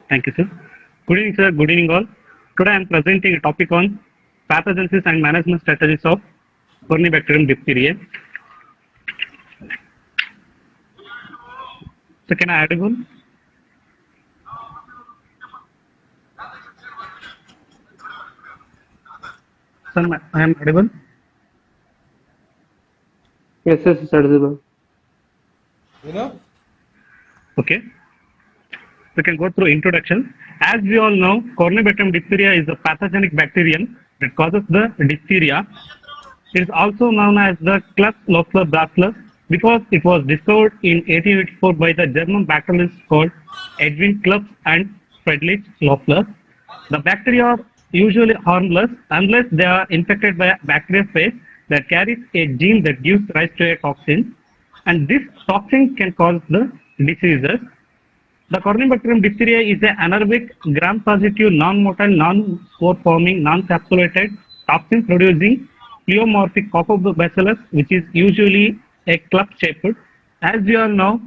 Thank you, sir. Good evening, sir. Good evening, all. Today I am presenting a topic on pathogenesis and management strategies of Corynebacterium diphtheriae. So, can I add one? Sir, I am audible. Yes, yes, it's audible. Okay. We can go through introduction. As we all know, Corynebacterium diphtheria is a pathogenic bacterium that causes the diphtheria. It is also known as the Klebs Loeffler bacillus because it was discovered in 1884 by the German bacteriologists called Edwin Klebs and Friedrich Loeffler. The bacteria are usually harmless unless they are infected by a bacteriophage that carries a gene that gives rise to a toxin, and this toxin can cause the diseases. The Corynebacterium diphtheria is an anaerobic, gram-positive, non-motile, non-spore-forming, non-capsulated, toxin-producing, pleomorphic bacillus, which is usually a club-shaped. As we all know,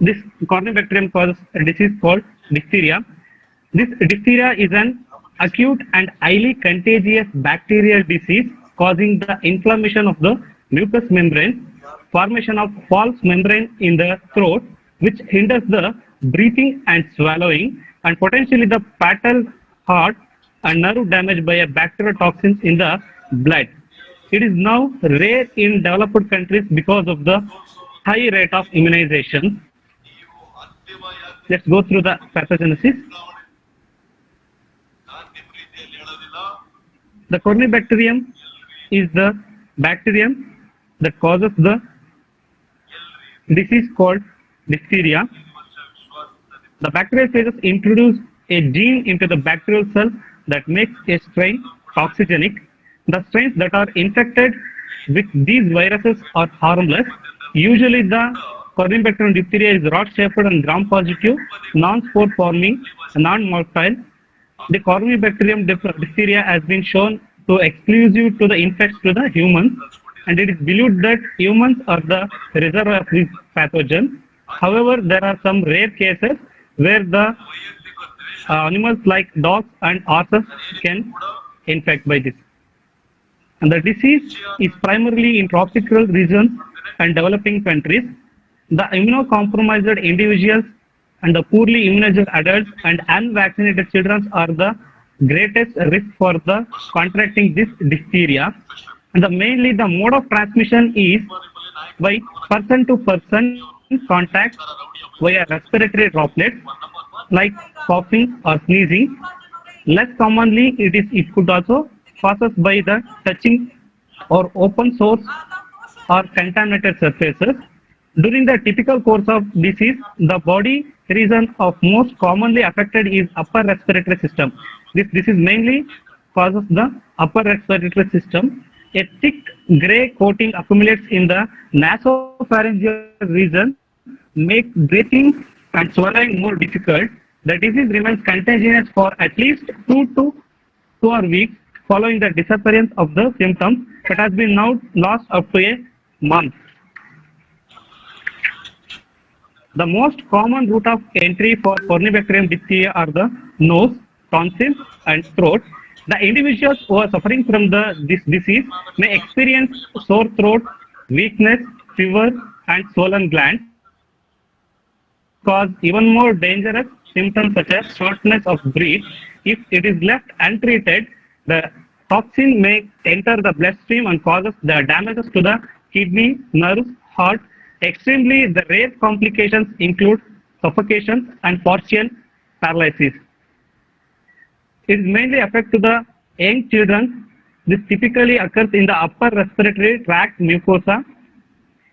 this Corynebacterium causes a disease called diphtheria. This diphtheria is an acute and highly contagious bacterial disease causing the inflammation of the mucous membrane, formation of false membrane in the throat, which hinders the breathing and swallowing, and potentially the fatal heart and nerve damage by a bacterial toxins in the blood. It is now rare in developed countries because of the high rate of immunization. Let's go through the pathogenesis. The Corynebacterium is the bacterium that causes the disease called diphtheria. The bacteriophages introduce a gene into the bacterial cell that makes a strain toxigenic. The strains that are infected with these viruses are harmless. Usually the Corynebacterium diphtheria is rod-shaped and gram-positive, non-spore forming, non-motile. The Corynebacterium diphtheria has been shown to exclusive to the infects to the humans, and it is believed that humans are the reservoir of this pathogen. However, there are some rare cases where the animals like dogs and horses can infect by this. And the disease is primarily in tropical regions and developing countries. The immunocompromised individuals and the poorly immunized adults and unvaccinated children are the greatest risk for the contracting this diphtheria. And mainly the mode of transmission is by person to person contact via respiratory droplets like coughing or sneezing. Less commonly, it could also passes by the touching or open source or contaminated surfaces. During the typical course of disease, the body region of most commonly affected is upper respiratory system. This disease mainly causes the upper respiratory system. A thick gray coating accumulates in the nasopharyngeal region, makes breathing and swallowing more difficult. The disease remains contagious for at least 2 weeks following the disappearance of the symptoms, but has been now lost up to a month. The most common route of entry for Corynebacterium diphtheria are the nose, tonsils, and throat. The individuals who are suffering from this disease may experience sore throat, weakness, fever, and swollen glands. Cause even more dangerous symptoms such as shortness of breath. If it is left untreated, the toxin may enter the bloodstream and causes the damages to the kidney, nerves, heart. Extremely, the rare complications include suffocation and partial paralysis. It mainly affects the young children. This typically occurs in the upper respiratory tract mucosa.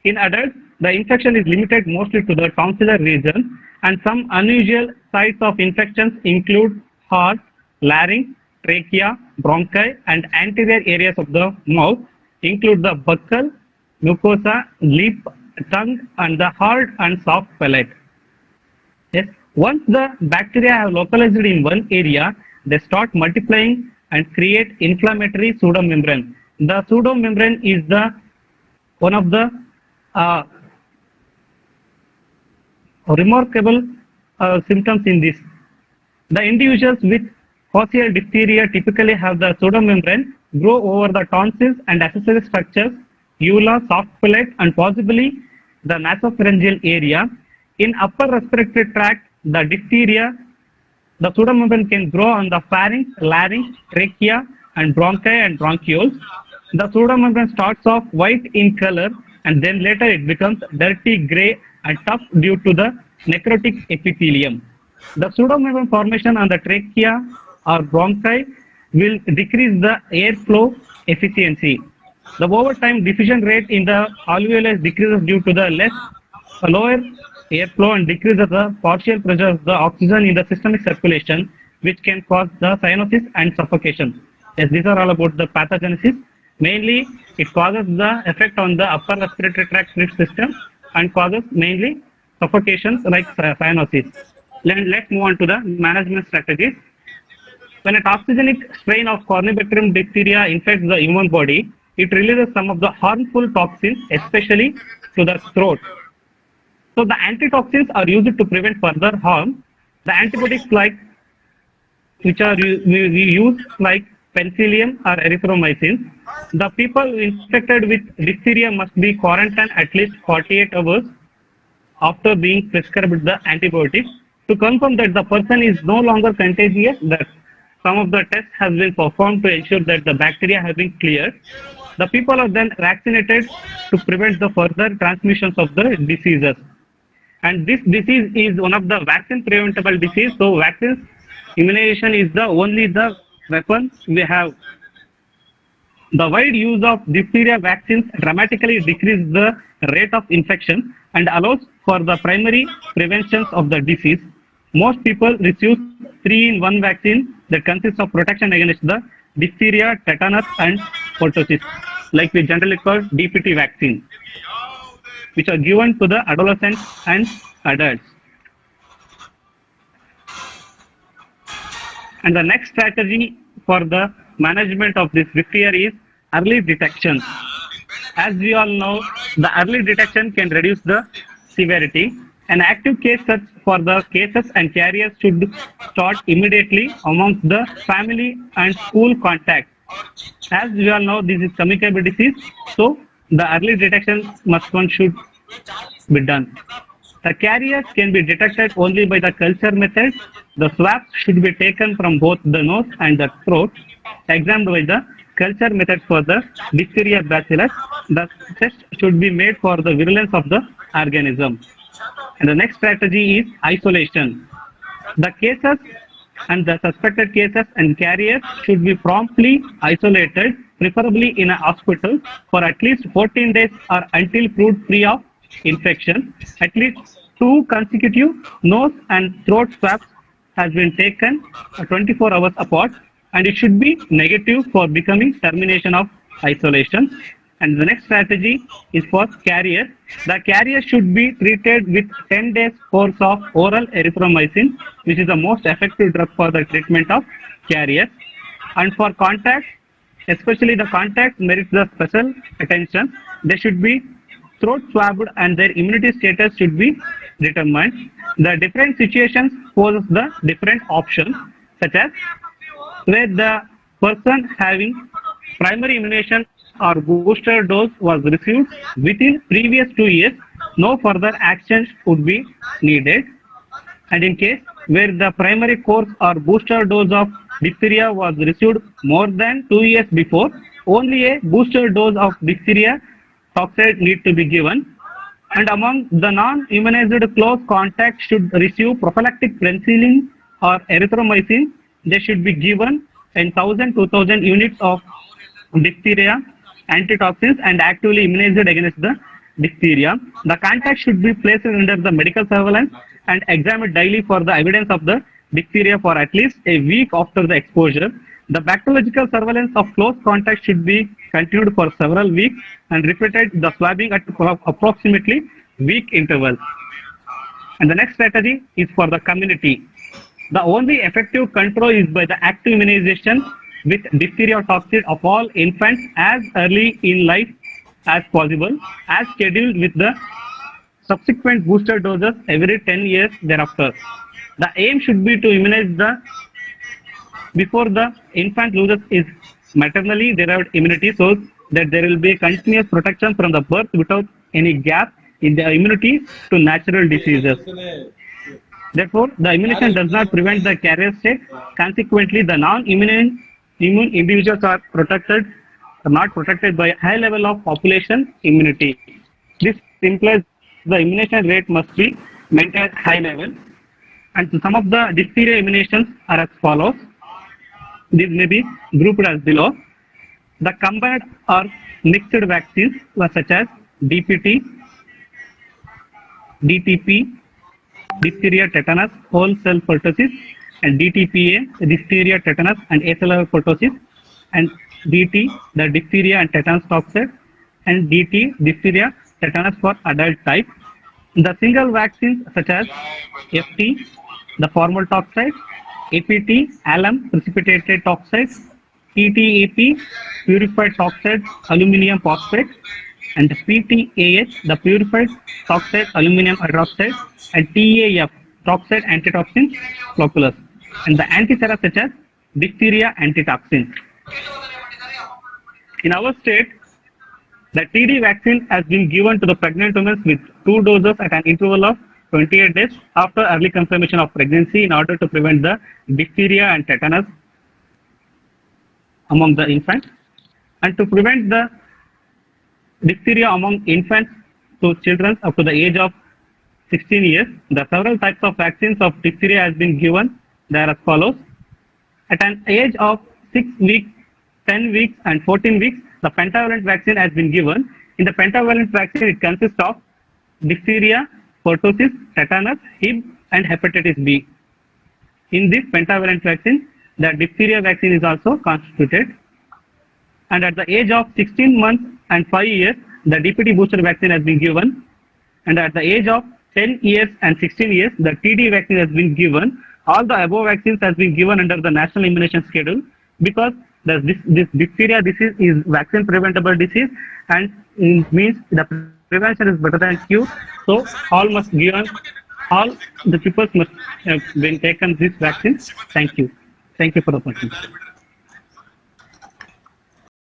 In adults, the infection is limited mostly to the tonsillar region, and some unusual sites of infections include heart, larynx, trachea, bronchi, and anterior areas of the mouth, include the buccal, mucosa, lip, tongue, and the hard and soft palate. Yes. Once the bacteria have localized in one area, they start multiplying and create inflammatory pseudomembrane. The pseudomembrane is one of the remarkable symptoms in this. The individuals with coccial diphtheria typically have the pseudomembrane grow over the tonsils and accessory structures, uvula, soft palate, and possibly the nasopharyngeal area. In upper respiratory tract, the pseudomembrane can grow on the pharynx, larynx, trachea, and bronchi and bronchioles. The pseudomembrane starts off white in color and then later it becomes dirty gray and tough due to the necrotic epithelium. The pseudomembrane formation on the trachea or bronchi will decrease the airflow efficiency. The overtime diffusion rate in the alveolus decreases due to the lower airflow and decreases the partial pressure of the oxygen in the systemic circulation, which can cause the cyanosis and suffocation. Yes, these are all about the pathogenesis. Mainly, it causes the effect on the upper respiratory tract system and causes mainly suffocations like cyanosis. Let's move on to the management strategies. When a toxigenic strain of Corynebacterium diphtheria infects the human body, it releases some of the harmful toxins, especially to the throat. So the antitoxins are used to prevent further harm. The antibiotics which are we use like penicillium or erythromycin. The people infected with diphtheria must be quarantined at least 48 hours after being prescribed the antibiotics to confirm that the person is no longer contagious. That some of the tests has been performed to ensure that the bacteria have been cleared. The people are then vaccinated to prevent the further transmissions of the diseases. And this disease is one of the vaccine preventable disease. So vaccines immunization is the only the weapon we have. The wide use of diphtheria vaccines dramatically decreases the rate of infection and allows for the primary prevention of the disease. Most people receive 3-in-1 vaccine that consists of protection against the diphtheria, tetanus, and pertussis, like we generally call DPT vaccine, which are given to the adolescents and adults. And the next strategy for the management of this diphtheria is early detection. As we all know, the early detection can reduce the severity. An active case search for the cases and carriers should start immediately amongst the family and school contacts. As we all know, this is communicable disease, so the early detection should be done. The carriers can be detected only by the culture method. The swabs should be taken from both the nose and the throat, examined by the culture method for the diphtheria bacillus. The test should be made for the virulence of the organism. And the next strategy is isolation. The cases and the suspected cases and carriers should be promptly isolated, preferably in a hospital, for at least 14 days or until proved free of infection. At least 2 consecutive nose and throat swabs has been taken 24 hours apart, and it should be negative for becoming termination of isolation. And the next strategy is for carrier. The carrier should be treated with 10 days course of oral erythromycin, which is the most effective drug for the treatment of carriers. And for contacts, especially the contacts merits the special attention. They should be throat swabbed and their immunity status should be determined. The different situations pose the different options, such as where the person having primary immunization or booster dose was received within previous 2 years, no further action would be needed. And in case where the primary course or booster dose of diphtheria was received more than 2 years before, only a booster dose of diphtheria toxide need to be given. And among the non-immunized close contacts should receive prophylactic penicillin or erythromycin. They should be given in 1000-2000 units of diphtheria antitoxins and actively immunized against the diphtheria. The contact should be placed under the medical surveillance and examined daily for the evidence of the diphtheria for at least a week after the exposure. The bacteriological surveillance of close contact should be continued for several weeks and repeated the swabbing at approximately week interval. And the next strategy is for the community. The only effective control is by the active immunization with diphtheria toxin of all infants as early in life as possible, as scheduled, with the subsequent booster doses every 10 years thereafter. The aim should be to immunize the before the infant loses his maternally derived immunity so that there will be continuous protection from the birth without any gap in the immunity to natural diseases. Therefore, the immunization does not prevent the carrier state. Consequently, the non-immune individuals are protected, are not protected by a high level of population immunity. This implies the immunization rate must be maintained at high level. And some of the diphtheria immunizations are as follows. These may be grouped as below. The combined or mixed vaccines were such as DPT, DTP, diphtheria, tetanus, whole cell pertussis, and DTPA, diphtheria, tetanus, and acellular pertussis, and DT, the diphtheria and tetanus toxoid, and DT, diphtheria, tetanus for adult type. The single vaccines such as FT, the formal toxoid, APT, alum precipitated toxoid, PTAP, purified toxoid aluminum phosphate, and PTAH, the purified toxide aluminum hydroxide, and TAF, toxide antitoxin flocculus, and the antisera such as diphtheria antitoxin. In our state, the TD vaccine has been given to the pregnant women with 2 doses at an interval of 28 days after early confirmation of pregnancy in order to prevent the diphtheria and tetanus among the infants, and to prevent the diphtheria among infants to children up to the age of 16 years. The several types of vaccines of diphtheria has been given. They are as follows. At an age of 6 weeks, 10 weeks, and 14 weeks, the pentavalent vaccine has been given. In the pentavalent vaccine, it consists of diphtheria, pertussis, tetanus, Hib, and hepatitis B. In this pentavalent vaccine, the diphtheria vaccine is also constituted. And at the age of 16 months and 5 years, the DPT booster vaccine has been given. And at the age of 10 years and 16 years, the TD vaccine has been given. All the above vaccines has been given under the national immunization schedule because this diphtheria disease is vaccine preventable disease and it means the prevention is better than cure. So all the people must have been taken this vaccine. Thank you. Thank you for the opportunity.